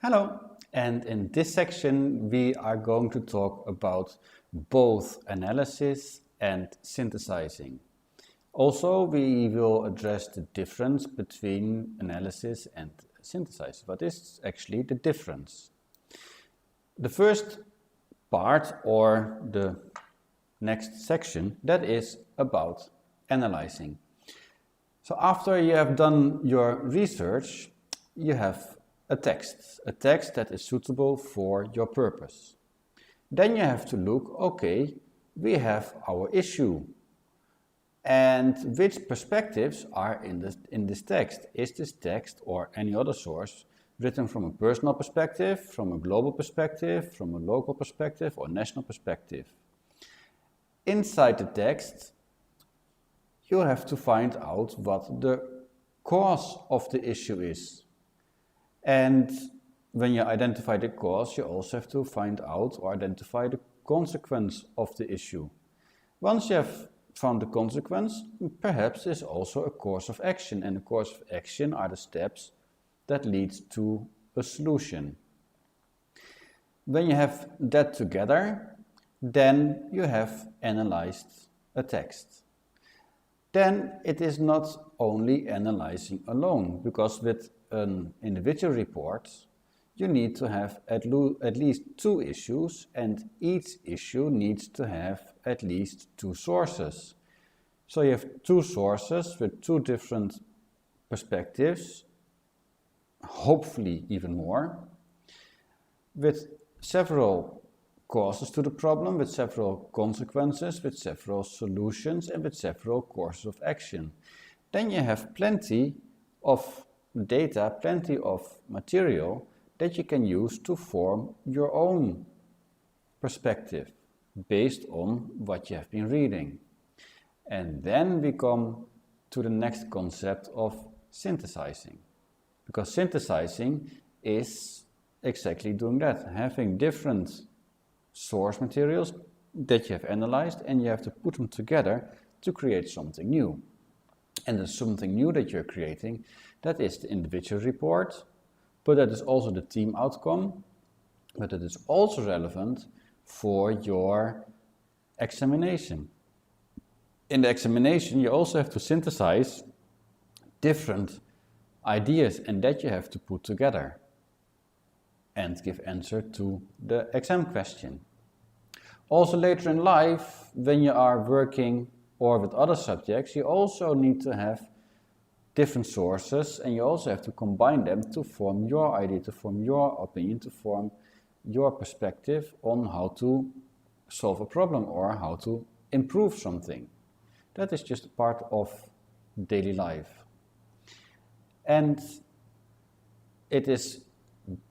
Hello, and in this section we are going to talk about both analysis and synthesizing. Also, we will address the difference between analysis and synthesizing. What is actually the difference? The first part, or the next section, that is about analyzing. So after you have done your research, you have a text that is suitable for your purpose. Then you have to look, okay, we have our issue. And which perspectives are in this text? Is this text or any other source written from a personal perspective, from a global perspective, from a local perspective or national perspective? Inside the text, you have to find out what the cause of the issue is. And when you identify the cause, you also have to find out or identify the consequence of the issue. Once you have found the consequence, perhaps there's also a course of action, and the course of action are the steps that lead to a solution. When you have that together, then you have analyzed a text. Then it is not only analyzing alone, because with an individual report, you need to have at least two issues, and each issue needs to have at least two sources. So you have two sources with two different perspectives, hopefully even more, with several causes to the problem, with several consequences, with several solutions, and with several courses of action. Then you have plenty of data, plenty of material that you can use to form your own perspective based on what you have been reading. And then we come to the next concept of synthesizing. Because synthesizing is exactly doing that, having different source materials that you have analyzed, and you have to put them together to create something new. And the something new that you're creating, that is the individual report, but that is also the team outcome, but it is also relevant for your examination. In the examination, you also have to synthesize different ideas, and that you have to put together and give answer to the exam question. Also later in life, when you are working or with other subjects, you also need to have different sources, and you also have to combine them to form your idea, to form your opinion, to form your perspective on how to solve a problem or how to improve something. That is just a part of daily life. And it is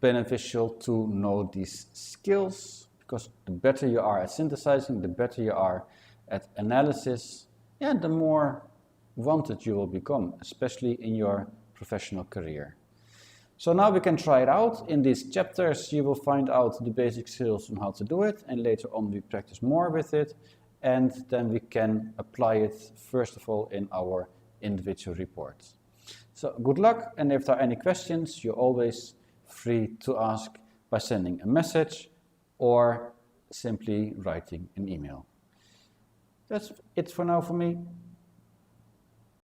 beneficial to know these skills, because the better you are at synthesizing, the better you are at analysis, and the more wanted you will become, especially in your professional career. So now we can try it out. In these chapters you will find out the basic skills on how to do it, and later on we practice more with it, and then we can apply it first of all in our individual reports. So good luck, and if there are any questions, you're always free to ask by sending a message or simply writing an email. That's it for now for me.